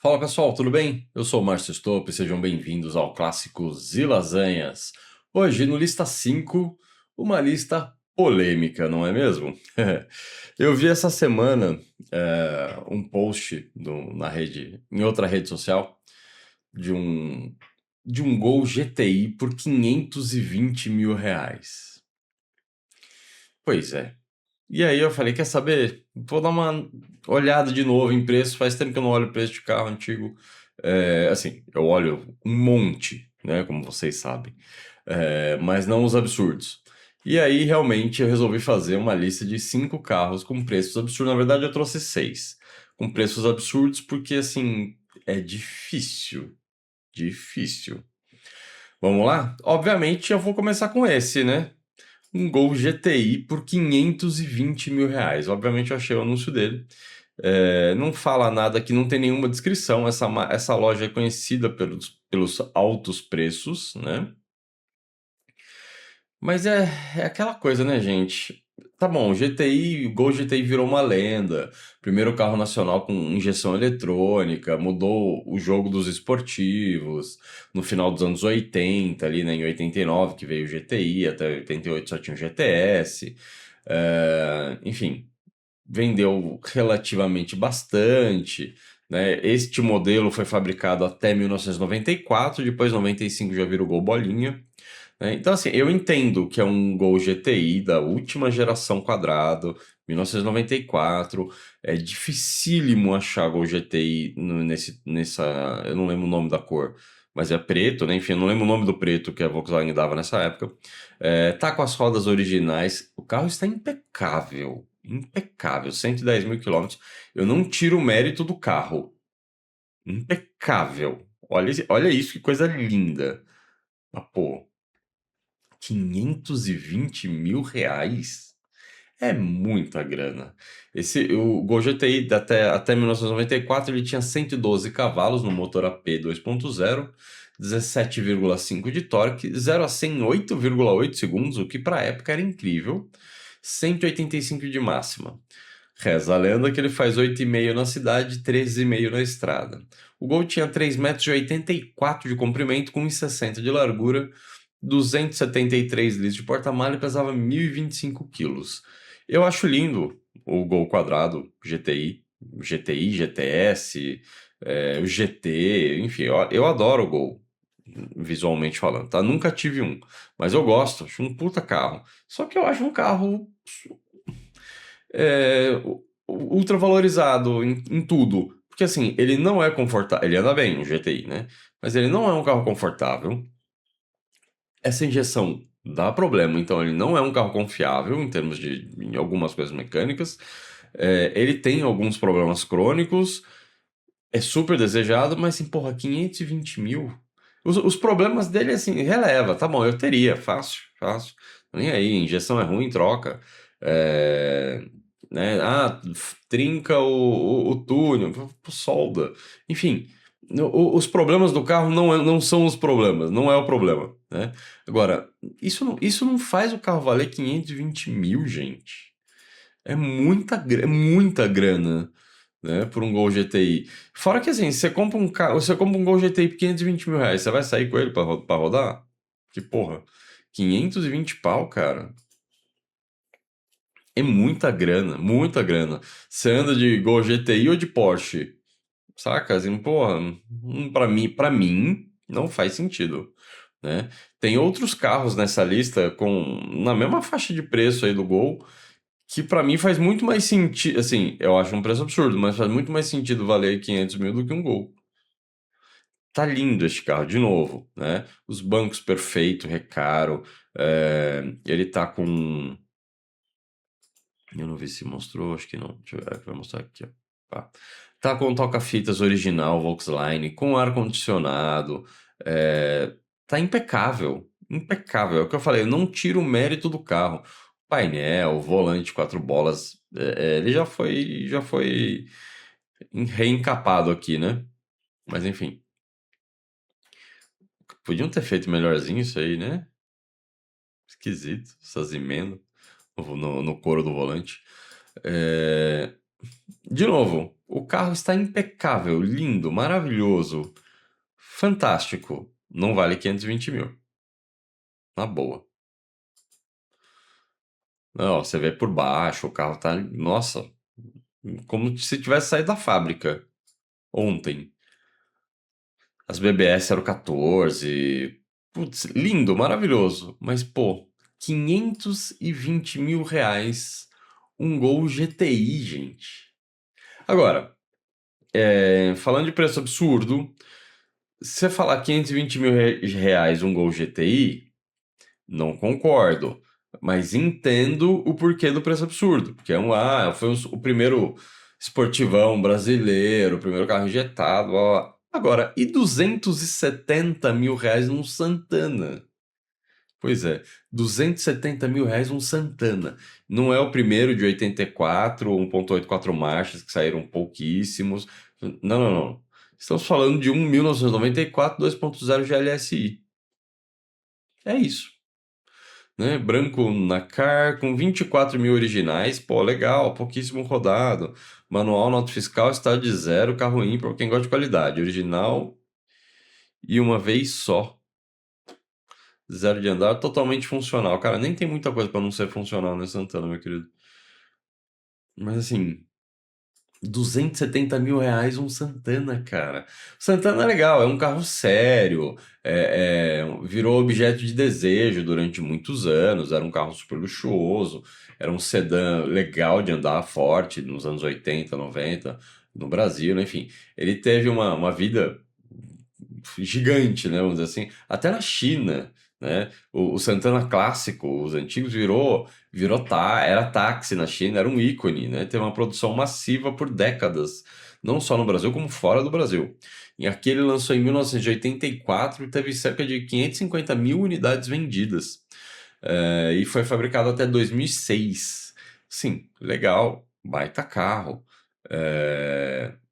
Fala pessoal, tudo bem? Eu sou o Márcio Stolpe e sejam bem-vindos ao clássico Zilasanhas. Hoje, no Lista 5, uma lista polêmica, não é mesmo? Eu vi essa semana um post na rede, em outra rede social, de um Gol GTI por 520 mil reais. Pois é. E aí eu falei, quer saber? Vou dar uma olhada de novo em preço. Faz tempo que eu não olho o preço de carro antigo. Assim, eu olho um monte, né? Como vocês sabem. Mas não os absurdos. E aí, realmente, eu resolvi fazer uma lista de 5 carros com preços absurdos. Na verdade, eu trouxe 6 com preços absurdos, porque, assim, é difícil. Difícil. Vamos lá? Obviamente, eu vou começar com esse, né? Um Gol GTI por 520 mil reais. Obviamente eu achei o anúncio dele. Não fala nada aqui, não tem nenhuma descrição. Essa loja é conhecida pelos altos preços, né? Mas é aquela coisa, né, gente? Tá bom, o Gol GTI virou uma lenda. Primeiro carro nacional com injeção eletrônica, mudou o jogo dos esportivos. No final dos anos 80, ali, né, em 89, que veio o GTI, até 88 só tinha o GTS. Enfim, vendeu relativamente bastante, né? Este modelo foi fabricado até 1994, depois 95 já virou Gol Bolinha, né? Então, assim, eu entendo que é um Gol GTI da última geração quadrado, 1994. É dificílimo achar Gol GTI nessa. Eu não lembro o nome da cor, mas é preto, né? Enfim, eu não lembro o nome do preto que a Volkswagen dava nessa época. Tá com as rodas originais. O carro está impecável. Impecável. 110 mil quilômetros. Eu não tiro o mérito do carro. Impecável. Olha isso, que coisa linda. Mas, pô. 520 mil reais é muita grana. O Gol GTI até 1994 ele tinha 112 cavalos no motor AP 2.0, 17,5 de torque, 0 a 100 em 8,8 segundos, o que para a época era incrível, 185 de máxima. Reza a lenda que ele faz 8,5 na cidade e 13,5 na estrada. O Gol tinha 3,84 m de comprimento com 1,60 de largura, 273 litros de porta-malha e pesava 1.025 quilos. Eu acho lindo o Gol quadrado, GTI, GTS, o GT, enfim, eu adoro o Gol, visualmente falando, tá? Nunca tive um, mas eu gosto, acho um puta carro. Só que eu acho um carro ultra valorizado em tudo. Porque assim, ele não é confortável, ele anda bem, o GTI, né? Mas ele não é um carro confortável. Essa injeção dá problema, então ele não é um carro confiável em algumas coisas mecânicas. Ele tem alguns problemas crônicos, é super desejado, mas assim, porra, 520 mil. Os problemas dele, assim, releva, tá bom, eu teria, fácil, fácil. Nem aí, injeção é ruim, troca. É, né? Trinca o túnel, solda. Enfim, os problemas do carro não são os problemas, não é o problema, né? Agora, isso não faz o carro valer 520 mil, gente. É muita grana, né, por um Gol GTI. Fora que assim, você compra um Gol GTI por 520 mil reais, você vai sair com ele pra rodar? Que porra, 520 pau, cara. É muita grana, muita grana. Você anda de Gol GTI ou de Porsche? Saca? Assim, porra, pra mim, não faz sentido, né? Tem outros carros nessa lista na mesma faixa de preço aí do Gol, que pra mim faz muito mais sentido, assim, eu acho um preço absurdo, mas faz muito mais sentido valer 500 mil do que um Gol. Tá lindo este carro, de novo, né? Os bancos perfeito, recaro, ele tá com... Eu não vi se mostrou, acho que não. Deixa eu ver, vai mostrar aqui, ó. Tá com toca-fitas original Volkswagen, com ar-condicionado, tá impecável, impecável. É o que eu falei, eu não tiro o mérito do carro. Painel, volante, quatro bolas, ele já foi reencapado aqui, né? Mas enfim, podiam ter feito melhorzinho isso aí, né? Esquisito, essas emendas no couro do volante. É, De novo, O carro está impecável, lindo, maravilhoso, fantástico. Não vale 520 mil. Na boa. Não, você vê por baixo, o carro tá, nossa, como se tivesse saído da fábrica ontem. As BBS eram 14. Putz, lindo, maravilhoso. Mas, pô, 520 mil reais um Gol GTI, gente. Agora, falando de preço absurdo, se você falar 520 mil reais um Gol GTI, não concordo. Mas entendo o porquê do preço absurdo. Porque foi o primeiro esportivão brasileiro, o primeiro carro injetado, blá, blá, blá. Agora, e 270 mil reais num Santana? Pois é, 270 mil reais um Santana. Não é o primeiro de 84, 1.8 quatro marchas, que saíram pouquíssimos. Não, não, não. Estamos falando de um 1994 2.0 GLSI. É isso. Né? Branco na car, com 24 mil originais. Pô, legal, pouquíssimo rodado. Manual, nota fiscal, estado de zero, carro ímpar, quem gosta de qualidade. Original e uma vez só. Zero de andar, totalmente funcional. Cara, nem tem muita coisa para não ser funcional nesse Santana, meu querido. Mas assim, 270 mil reais um Santana, cara. O Santana é legal, é um carro sério, virou objeto de desejo durante muitos anos, era um carro super luxuoso, era um sedã legal de andar, forte, nos anos 80, 90, no Brasil, né? Enfim. Ele teve uma vida gigante, né? Vamos dizer assim, até na China, né? O Santana clássico, os antigos era táxi na China, era um ícone, né? Teve uma produção massiva por décadas, não só no Brasil como fora do Brasil. E aqui ele lançou em 1984 e teve cerca de 550 mil unidades vendidas. E foi fabricado até 2006. Sim, legal, baita carro.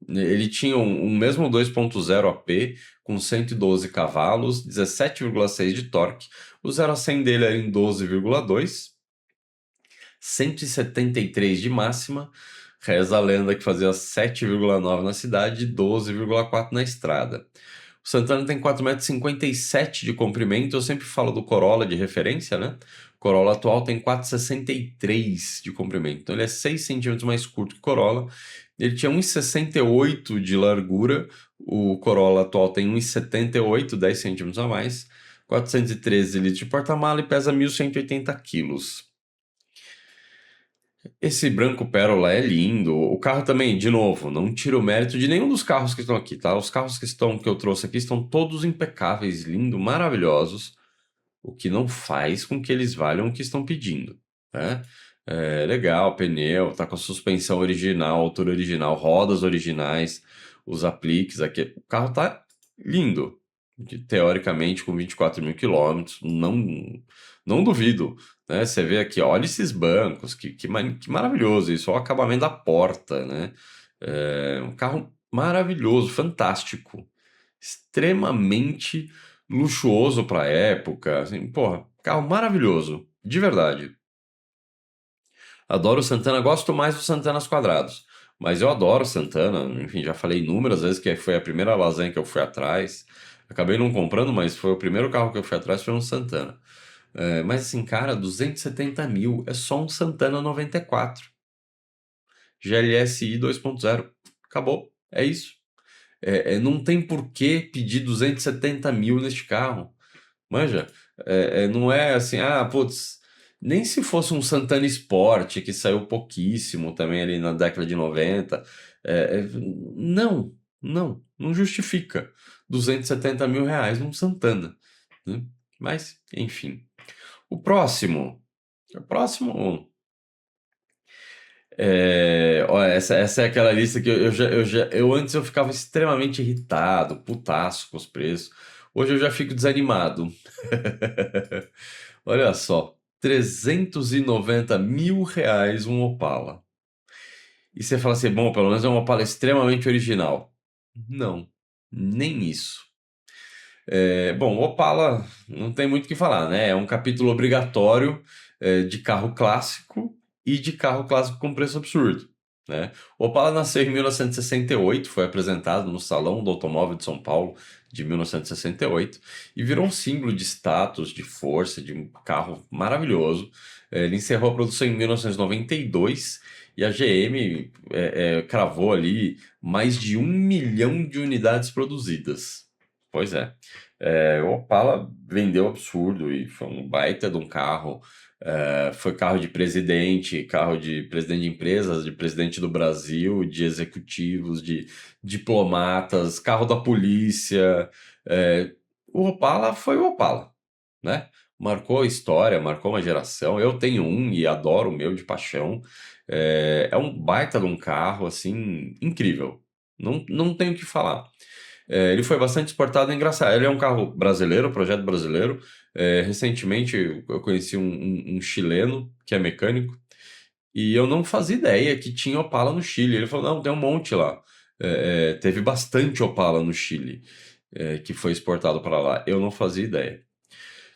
Ele tinha um mesmo 2.0 AP com 112 cavalos, 17,6 de torque. O 0 a 100 dele era em 12,2, 173 de máxima. Reza a lenda que fazia 7,9 na cidade e 12,4 na estrada. O Santana tem 4,57 m de comprimento. Eu sempre falo do Corolla de referência, né? O Corolla atual tem 4,63 de comprimento. Então ele é 6 centímetros mais curto que o Corolla. Ele tinha 1,68 de largura. O Corolla atual tem 1,78, 10 centímetros a mais. 413 litros de porta-mala e pesa 1.180 quilos. Esse branco pérola é lindo. O carro também, de novo, não tira o mérito de nenhum dos carros que estão aqui, tá? Os carros que eu trouxe aqui estão todos impecáveis, lindos, maravilhosos, o que não faz com que eles valham o que estão pedindo, né? É legal, pneu, tá com a suspensão original, altura original, rodas originais, os apliques aqui. O carro tá lindo, teoricamente com 24 mil quilômetros, não duvido, né? Você vê aqui, olha esses bancos, que maravilhoso isso, olha o acabamento da porta, né? É um carro maravilhoso, fantástico, extremamente luxuoso para a época, assim, porra, carro maravilhoso, de verdade. Adoro o Santana, gosto mais dos Santanas quadrados, mas eu adoro o Santana, enfim, já falei inúmeras vezes que foi a primeira lasanha que eu fui atrás. Acabei não comprando, mas foi o primeiro carro que eu fui atrás, foi um Santana. Mas assim, cara, 270 mil é só um Santana 94. GLSI 2.0. Acabou. É isso. Não tem por que pedir 270 mil neste carro. Manja, não é assim, putz, nem se fosse um Santana Sport, que saiu pouquíssimo também ali na década de 90. Não justifica 270 mil reais num Santana, né? Mas, enfim. O próximo. Olha, essa é aquela lista que eu antes eu ficava extremamente irritado, putaço com os preços. Hoje eu já fico desanimado. Olha só, 390 mil reais um Opala. E você fala assim, bom, pelo menos é um Opala extremamente original. Não, nem isso. Bom, Opala não tem muito o que falar, né? É um capítulo obrigatório de carro clássico e de carro clássico com preço absurdo, né? O Opala nasceu em 1968, foi apresentado no Salão do Automóvel de São Paulo de 1968 e virou um símbolo de status, de força, de um carro maravilhoso. Ele encerrou a produção em 1992 e a GM cravou ali mais de 1 milhão de unidades produzidas. Pois é. O Opala vendeu absurdo e foi um baita de um carro. Foi carro de presidente de empresas, de presidente do Brasil, de executivos, de diplomatas, carro da polícia. É, o Opala foi o Opala, né? Marcou a história, marcou uma geração. Eu tenho um e adoro o meu de paixão. É um baita de um carro, assim, incrível. Não tenho o que falar. Ele foi bastante exportado, é engraçado. Ele é um carro brasileiro, projeto brasileiro. Recentemente eu conheci um chileno que é mecânico e eu não fazia ideia que tinha Opala no Chile. Ele falou: não, tem um monte lá. Teve bastante Opala no Chile, que foi exportado para lá. Eu não fazia ideia.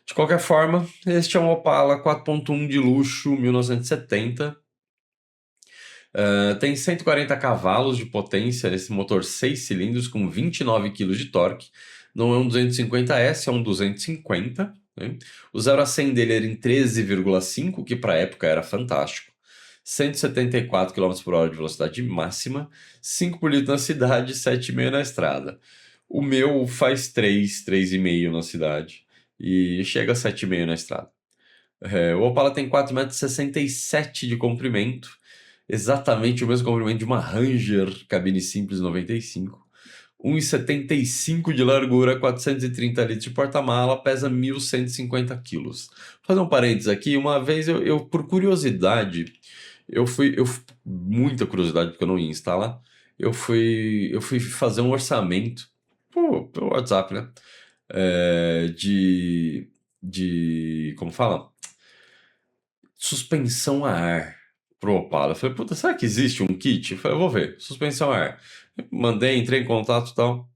De qualquer forma, este é um Opala 4.1 de luxo 1970. Tem 140 cavalos de potência nesse motor 6 cilindros com 29 quilos de torque. Não é um 250S, é um 250. Né? O 0 a 100 dele era em 13,5, que para a época era fantástico. 174 km por hora de velocidade máxima, 5 por litro na cidade, 7,5 na estrada. O meu faz 3,5 na cidade e chega a 7,5 na estrada. O Opala tem 4,67 m de comprimento, exatamente o mesmo comprimento de uma Ranger cabine simples 95. 1,75 de largura, 430 litros de porta-mala, pesa 1.150 quilos. Vou fazer um parênteses aqui. Uma vez por curiosidade, muita curiosidade, porque eu não ia instalar, eu fui fazer um orçamento, pelo WhatsApp, né? Como fala? Suspensão a ar pro Opala. Eu falei, puta, será que existe um kit? Eu falei, eu vou ver, suspensão a ar. Mandei, entrei em contato e tal.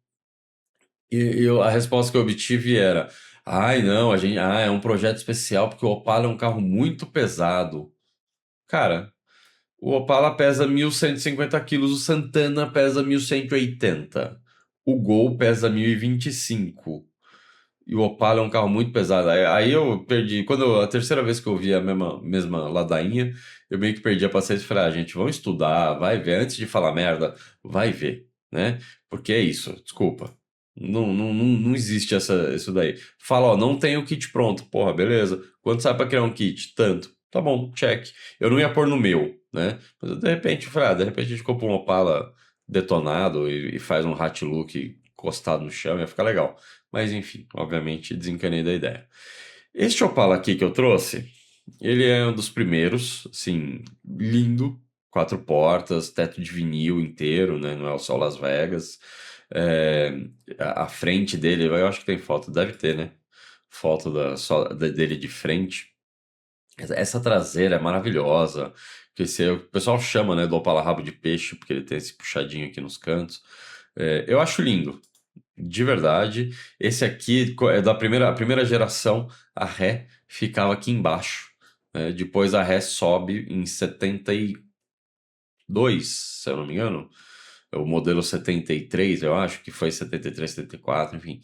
A resposta que eu obtive era: ai, não, é um projeto especial porque o Opala é um carro muito pesado. Cara, o Opala pesa 1.150 quilos, o Santana pesa 1.180. O Gol pesa 1.025. E o Opala é um carro muito pesado. Aí eu perdi. A terceira vez que eu vi a mesma ladainha, eu meio que perdi a paciência e falei: gente, vamos estudar, vai ver. Antes de falar merda, vai ver, né? Porque é isso, desculpa. Não existe isso daí. Fala, ó, não tem o kit pronto. Porra, beleza. Quanto sai pra criar um kit? Tanto. Tá bom, check. Eu não ia pôr no meu, né? Mas de repente, eu falei, de repente a gente compra um Opala detonado e faz um hat look encostado no chão, ia ficar legal. Mas enfim, obviamente desencanei da ideia. Este Opala aqui que eu trouxe, ele é um dos primeiros, assim, lindo, 4 portas, teto de vinil inteiro, né? Não é só Las Vegas. É, a frente dele, eu acho que tem foto, deve ter, né? Foto dele de frente. Essa traseira é maravilhosa. O pessoal chama, né, do Opala rabo de peixe, porque ele tem esse puxadinho aqui nos cantos. Eu acho lindo. De verdade. Esse aqui é a primeira geração, a ré ficava aqui embaixo. Né? Depois a ré sobe em 72, se eu não me engano. O modelo 73, eu acho que foi 73, 74, enfim.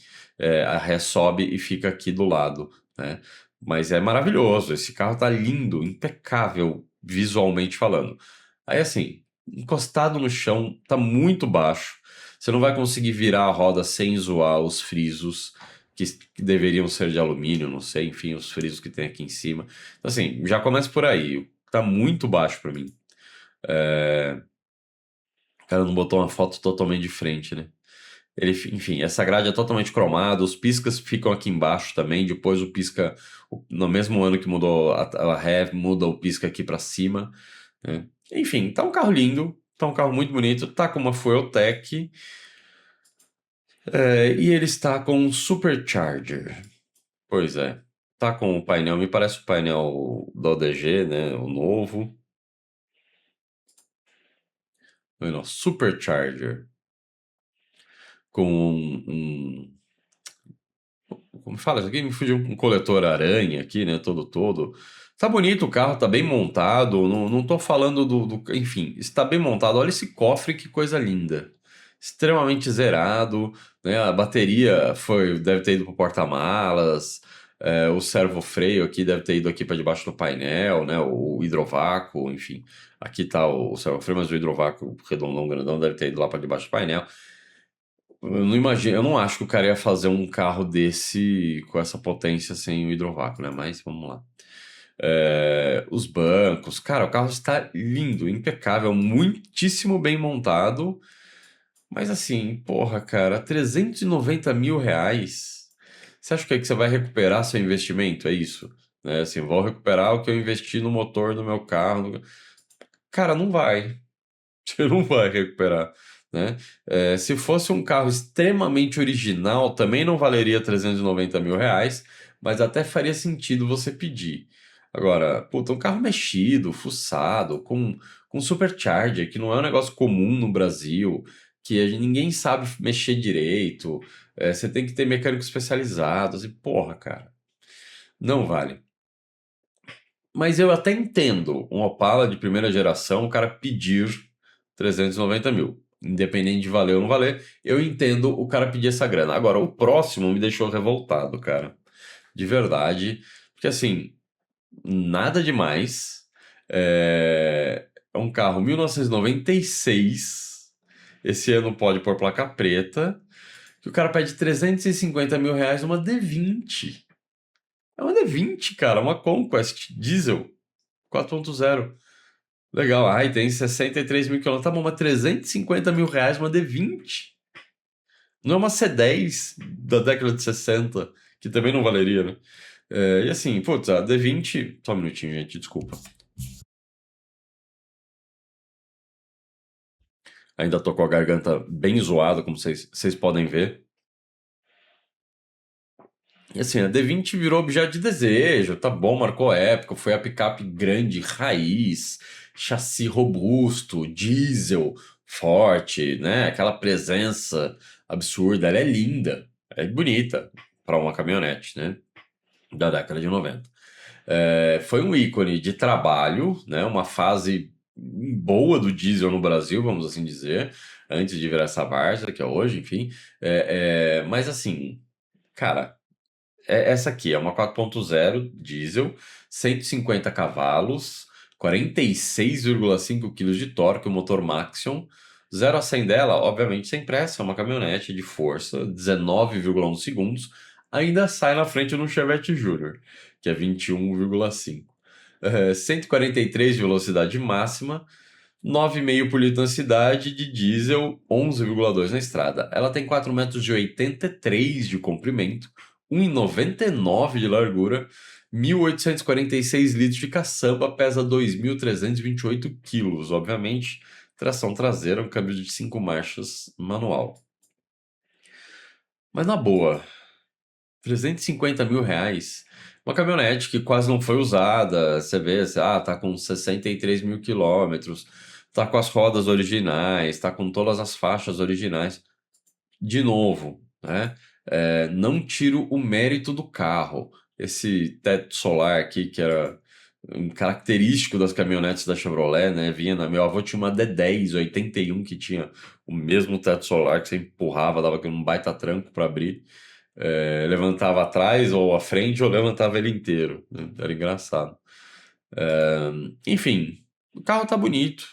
A ré sobe e fica aqui do lado, né? Mas é maravilhoso. Esse carro tá lindo, impecável, visualmente falando. Aí, assim, encostado no chão, tá muito baixo. Você não vai conseguir virar a roda sem zoar os frisos, que deveriam ser de alumínio, não sei, enfim, os frisos que tem aqui em cima. Então, assim, já começa por aí. Tá muito baixo para mim. O cara não botou uma foto totalmente de frente, né? Enfim, essa grade é totalmente cromada, os piscas ficam aqui embaixo também, depois o pisca, no mesmo ano que mudou a ré, muda o pisca aqui para cima, né? Enfim, tá um carro lindo, tá um carro muito bonito, tá com uma Fueltech, e ele está com um Supercharger. Pois é, tá com o painel, me parece o painel do ODG, né, o novo. Não, Supercharger com Como fala? Isso aqui me fugiu um coletor aranha aqui, né? Todo. Tá bonito o carro, tá bem montado. Não tô falando enfim, está bem montado. Olha esse cofre, que coisa linda. Extremamente zerado, né? A bateria deve ter ido pro porta-malas. O servo-freio aqui deve ter ido aqui para debaixo do painel, né? O hidrovácuo, enfim. Aqui tá o servo-freio, mas o hidrovácuo redondão, grandão, deve ter ido lá para debaixo do painel. Eu não imagino, eu não acho que o cara ia fazer um carro desse com essa potência sem o hidrovácuo, né? Mas vamos lá. Os bancos, cara, o carro está lindo, impecável, muitíssimo bem montado. Mas assim, porra, cara, 390 mil reais. Você acha que é que você vai recuperar seu investimento? É isso? Né? Assim, vou recuperar o que eu investi no motor do meu carro. Cara, não vai. Você não vai recuperar, né? Se fosse um carro extremamente original, também não valeria 390 mil reais, mas até faria sentido você pedir. Agora, puta, um carro mexido, fuçado, com supercharger, que não é um negócio comum no Brasil, que ninguém sabe mexer direito, você tem que ter mecânicos especializados, e porra, cara, não vale. Mas eu até entendo um Opala de primeira geração, o cara pedir 390 mil. Independente de valer ou não valer, eu entendo o cara pedir essa grana. Agora, o próximo me deixou revoltado, cara. De verdade. Porque assim, nada demais. É um carro 1996. Esse ano pode pôr placa preta. Que o cara pede 350 mil reais numa D20. É uma D20, cara. Uma Conquest diesel 4.0. Legal. Ai, tem 63 mil quilômetros. Tá bom, mas 350 mil reais uma D20. Não é uma C10 da década de 60, que também não valeria, né? E assim, putz, a D20. Só um minutinho, gente, desculpa. Ainda tô com a garganta bem zoada, como vocês podem ver. E assim, a D20 virou objeto de desejo, tá bom, marcou época, foi a picape grande, raiz, chassi robusto, diesel, forte, né? Aquela presença absurda. Ela é linda, é bonita para uma caminhonete, né? Da década de 90. Foi um ícone de trabalho, né? Uma fase boa do diesel no Brasil, vamos assim dizer, antes de virar essa várzea que é hoje, enfim. Mas assim, cara. Essa aqui é uma 4.0 diesel, 150 cavalos, 46,5 quilos de torque, o motor Maxion. 0 a 100 dela, obviamente sem pressa, é uma caminhonete de força, 19,1 segundos. Ainda sai na frente no Chevette Júnior, que é 21,5. 143 de velocidade máxima, 9,5 por litro na cidade, de diesel, 11,2 na estrada. Ela tem 4,83 m de comprimento, 1,99 de largura, 1.846 litros de caçamba, pesa 2.328 quilos. Obviamente, tração traseira, um câmbio de 5 marchas manual. Mas na boa, 350 mil reais. Uma caminhonete que quase não foi usada. Você vê, tá com 63 mil quilômetros, tá com as rodas originais, tá com todas as faixas originais. De novo, né? Não tiro o mérito do carro. Esse teto solar aqui, que era um característico das caminhonetes da Chevrolet, né? Meu avô tinha uma D10 81 que tinha o mesmo teto solar que você empurrava, dava um baita tranco para abrir. Levantava atrás ou à frente ou levantava ele inteiro, né? Era engraçado. Enfim, o carro tá bonito,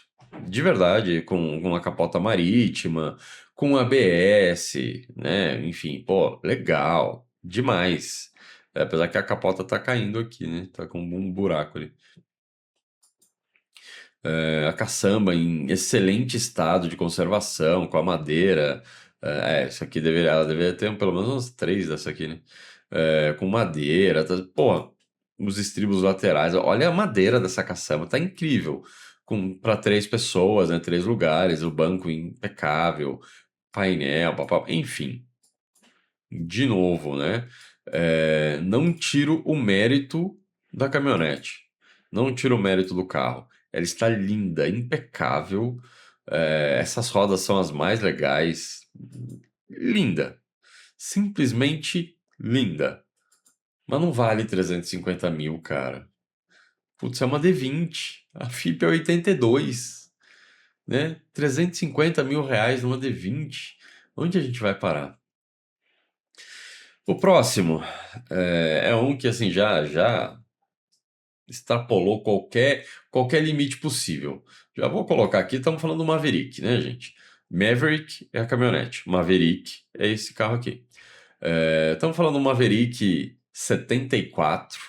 de verdade, com uma capota marítima, com ABS, né? Enfim, pô, legal, demais. Apesar que a capota tá caindo aqui, né? Tá com um buraco ali. A caçamba em excelente estado de conservação, com a madeira. Isso aqui ela deveria ter pelo menos uns três dessa aqui, né? Com madeira, pô, os estribos laterais. Olha a madeira dessa caçamba, tá incrível. Para três pessoas, né? Três lugares, o banco impecável, painel, papá, enfim. De novo, né? Não tiro o mérito da caminhonete. Não tiro o mérito do carro. Ela está linda, impecável. Essas rodas são as mais legais. Linda. Simplesmente linda. Mas não vale 350 mil, cara. Putz, é uma D20. A FIP é 82, né? 350 mil reais numa D20. Onde a gente vai parar? O próximo é um que assim já extrapolou qualquer limite possível. Já vou colocar aqui, estamos falando do Maverick, né, gente? Maverick é a caminhonete, Maverick é esse carro aqui. Estamos falando do Maverick 74.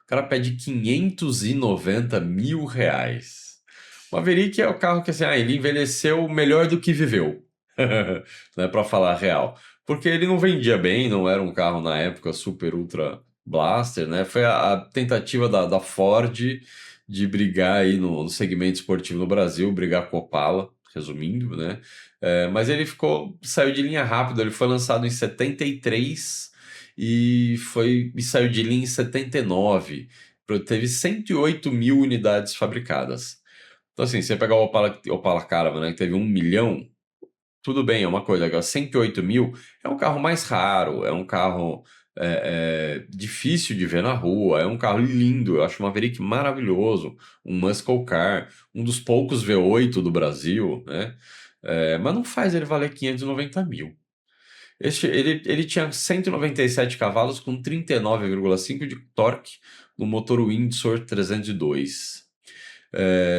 O cara pede 590 mil reais. O Maverick é o carro que assim, ele envelheceu melhor do que viveu. Né, para falar a real. Porque ele não vendia bem, não era um carro na época super ultra blaster, né? Foi a tentativa da Ford de brigar aí no segmento esportivo no Brasil, brigar com o Opala, resumindo, né? Mas ele saiu de linha rápido, ele foi lançado em 73 e saiu de linha em 79. Teve 108 mil unidades fabricadas. Então, assim, você pegar o Opala Caravan, né, que teve 1 milhão, tudo bem, é uma coisa. Agora, 108 mil é um carro mais raro, é um carro difícil de ver na rua, é um carro lindo. Eu acho o Maverick maravilhoso, um muscle car, um dos poucos V8 do Brasil, né? Mas não faz ele valer 590 mil. Ele tinha 197 cavalos com 39,5 de torque no motor Windsor 302.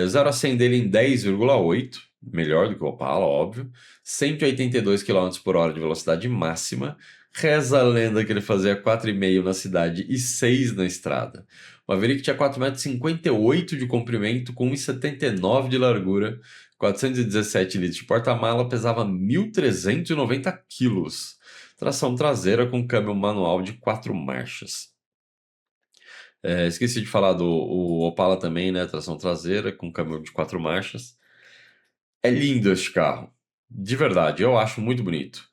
0 a 100 dele em 10,8, melhor do que o Opala, óbvio. 182 km por hora de velocidade máxima. Reza a lenda que ele fazia 4,5 na cidade e 6 na estrada. O Maverick tinha 4,58 m de comprimento, com 1,79 de largura, 417 litros de porta-mala, pesava 1.390 quilos. Tração traseira com câmbio manual de 4 marchas. Esqueci de falar do Opala também, né? Tração traseira com câmbio de 4 marchas. É lindo este carro. De verdade, eu acho muito bonito.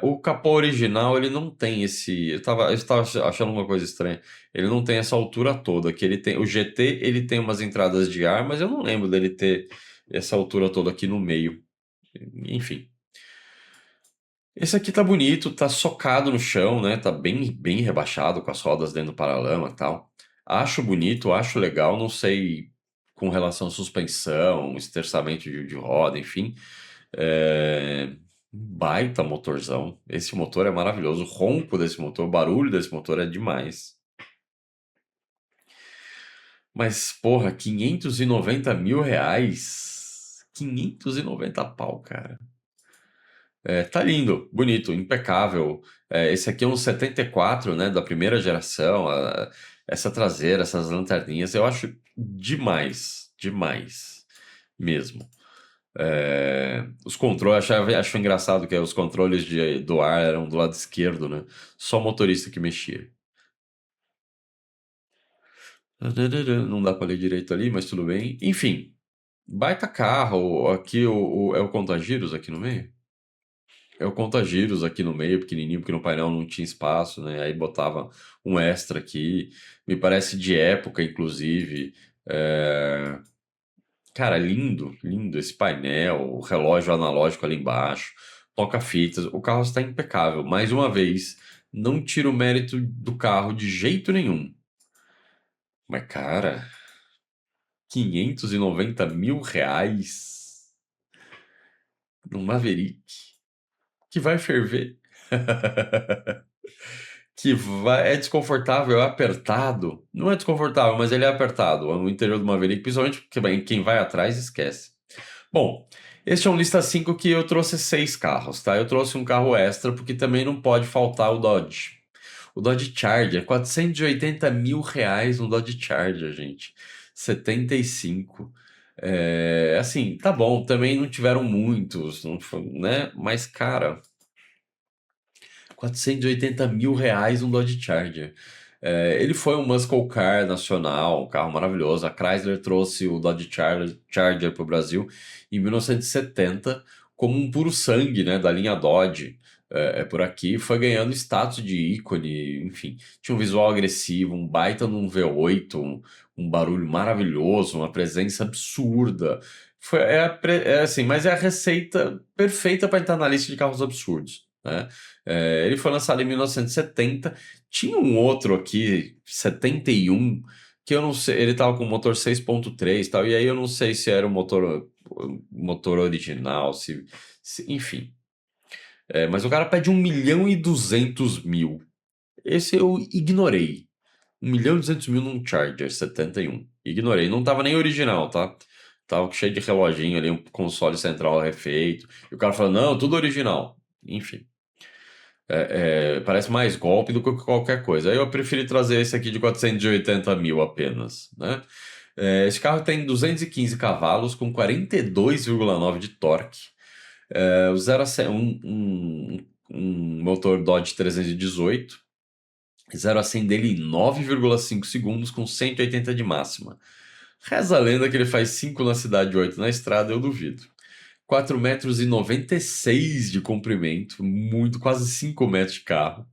O capô original, ele não tem esse. Eu tava achando uma coisa estranha. Ele não tem essa altura toda. Que ele tem. O GT, ele tem umas entradas de ar, mas eu não lembro dele ter essa altura toda aqui no meio. Enfim. Esse aqui tá bonito, tá socado no chão, né? Tá bem rebaixado com as rodas dentro do paralama e tal. Acho bonito, acho legal, não sei com relação à suspensão, esterçamento de roda, enfim. Baita motorzão. Esse motor é maravilhoso. O ronco desse motor, o barulho desse motor é demais. Mas, porra, 590 mil reais? 590 pau, cara. Tá lindo, bonito, impecável. Esse aqui é um 74, né, da primeira geração. Essa traseira, essas lanterninhas, eu acho demais, demais mesmo. Os controles, acho engraçado que os controles do ar eram do lado esquerdo, né? Só o motorista que mexia. Não dá para ler direito ali, mas tudo bem. Enfim, baita carro. Aqui é o contagiros aqui no meio. É o contagiros aqui no meio, pequenininho, porque no painel não tinha espaço, né? Aí botava um extra aqui. Me parece de época, inclusive. É, Cara, lindo, lindo esse painel, o relógio analógico ali embaixo, toca-fitas. O carro está impecável. Mais uma vez, não tiro o mérito do carro de jeito nenhum. Mas, cara, 590 mil reais no Maverick, que vai ferver. É desconfortável, é apertado. Não é desconfortável, mas ele é apertado. O interior do Maverick, principalmente porque quem vai atrás esquece. Bom, este é um lista 5 que eu trouxe 6 carros, tá? Eu trouxe um carro extra porque também não pode faltar o Dodge. O Dodge Charger, 480 mil reais um Dodge Charger, gente. 75. Assim, tá bom, também não tiveram muitos, não foi, né? Mas, cara, 480 mil reais um Dodge Charger. Ele foi um muscle car nacional, um carro maravilhoso. A Chrysler trouxe o Dodge Charger para o Brasil em 1970 como um puro sangue, né, da linha Dodge. Por aqui foi ganhando status de ícone, enfim, tinha um visual agressivo, um baita num V8, um barulho maravilhoso, uma presença absurda. Assim, mas é a receita perfeita para entrar na lista de carros absurdos. né? Ele foi lançado em 1970. Tinha um outro aqui, 71, que eu não sei, ele tava com motor 6.3 e tal, e aí eu não sei se era o motor original, enfim. Mas o cara pede 1.200.000. Esse eu ignorei. 1.200.000 num Charger 71. Ignorei. Não tava nem original, tá? Tava cheio de reloginho ali, um console central refeito. E o cara falou, não, tudo original. Enfim. Parece mais golpe do que qualquer coisa. Aí eu preferi trazer esse aqui de 480.000 apenas, né? Esse carro tem 215 cavalos com 42,9 de torque. O 0 a 100, um motor Dodge 318. 0 a 100 dele em 9,5 segundos com 180 de máxima. Reza a lenda que ele faz 5 na cidade e 8 na estrada, eu duvido. 4 metros e 96 de comprimento, muito, quase 5 metros de carro,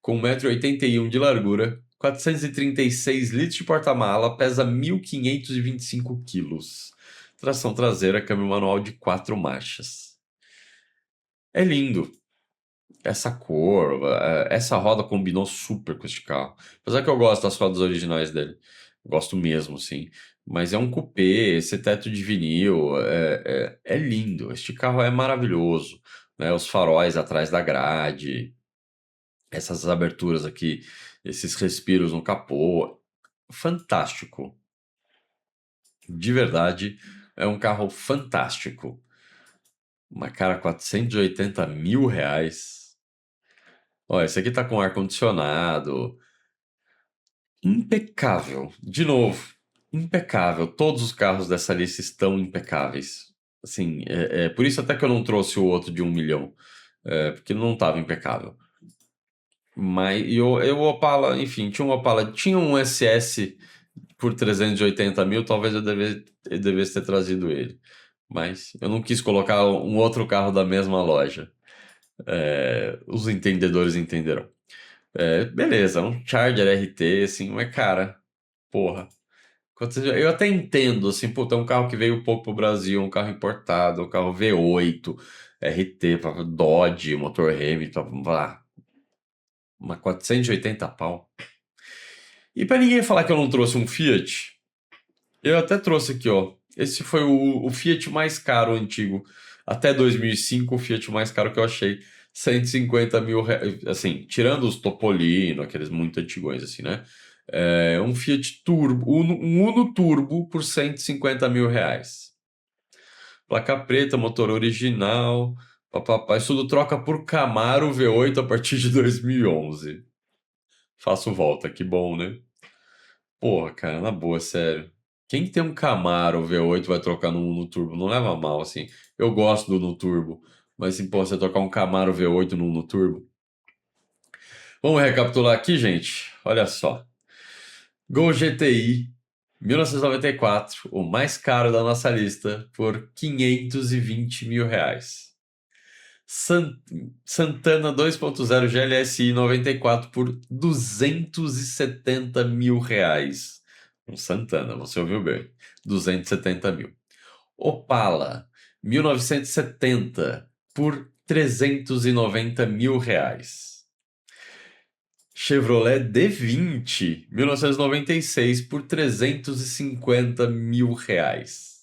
com 1,81 m de largura, 436 litros de porta-mala, pesa 1.525 quilos. Tração traseira, câmbio manual de 4 marchas. É lindo. Essa cor, essa roda combinou super com este carro. Apesar que eu gosto das rodas originais dele. Gosto mesmo, sim. Mas é um coupé, esse teto de vinil, é lindo. Este carro é maravilhoso, né? Os faróis atrás da grade, essas aberturas aqui, esses respiros no capô. Fantástico. De verdade, é um carro fantástico. Uma cara, 480 mil reais. Ó, esse aqui tá com ar-condicionado. Impecável. De novo, impecável. Todos os carros dessa lista estão impecáveis. Assim, por isso até que eu não trouxe o outro de 1 milhão. Porque não estava impecável. Mas o Opala, enfim, tinha um Opala, tinha um SS por 380.000, talvez eu devesse ter trazido ele. Mas eu não quis colocar um outro carro da mesma loja. Os entendedores entenderão. Beleza, um Charger RT, assim, mas cara, porra. Eu até entendo, assim, pô, tem um carro que veio pouco pro Brasil, um carro importado, um carro V8, RT, Dodge, motor Hemi, uma 480 pau. E pra ninguém falar que eu não trouxe um Fiat, eu até trouxe aqui, ó. Esse foi o Fiat mais caro antigo. Até 2005, o Fiat mais caro que eu achei. 150.000 reais. Assim, tirando os Topolino, aqueles muito antigões, assim, né? Um Fiat Turbo, um Uno Turbo por 150.000 reais. Placa preta, motor original. Papapá, isso tudo troca por Camaro V8 a partir de 2011. Faço volta, que bom, né? Porra, cara, na boa, sério. Quem tem um Camaro V8 vai trocar no Turbo? Não leva mal, assim. Eu gosto do no Turbo, mas assim, pô, você trocar um Camaro V8 no Turbo. Vamos recapitular aqui, gente. Olha só. Gol GTI 1994, o mais caro da nossa lista, por 520.000 reais. Santana 2.0 GLSI 94 por 270.000 reais. Um Santana, você ouviu bem. 270.000. Opala 1970 por 390.000 reais. Chevrolet D20 1996 por 350.000 reais.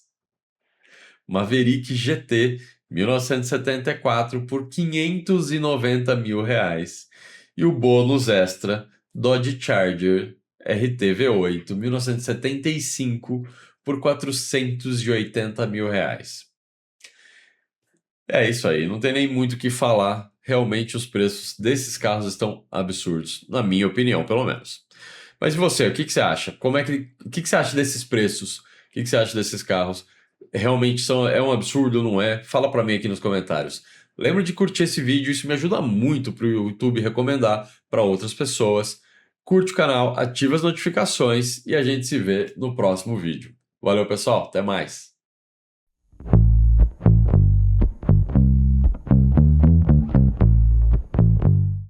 Maverick GT 1974 por 590.000 reais. E o bônus extra Dodge Charger RT V8 1975 por 480.000 reais. É isso aí, não tem nem muito o que falar. Realmente os preços desses carros estão absurdos, na minha opinião, pelo menos. Mas e você, o que que você acha? O que que você acha desses preços? O que que você acha desses carros? Realmente é um absurdo, não é? Fala pra mim aqui nos comentários. Lembra de curtir esse vídeo, isso me ajuda muito pro YouTube recomendar para outras pessoas. Curte o canal, ativa as notificações e a gente se vê no próximo vídeo. Valeu, pessoal, até mais.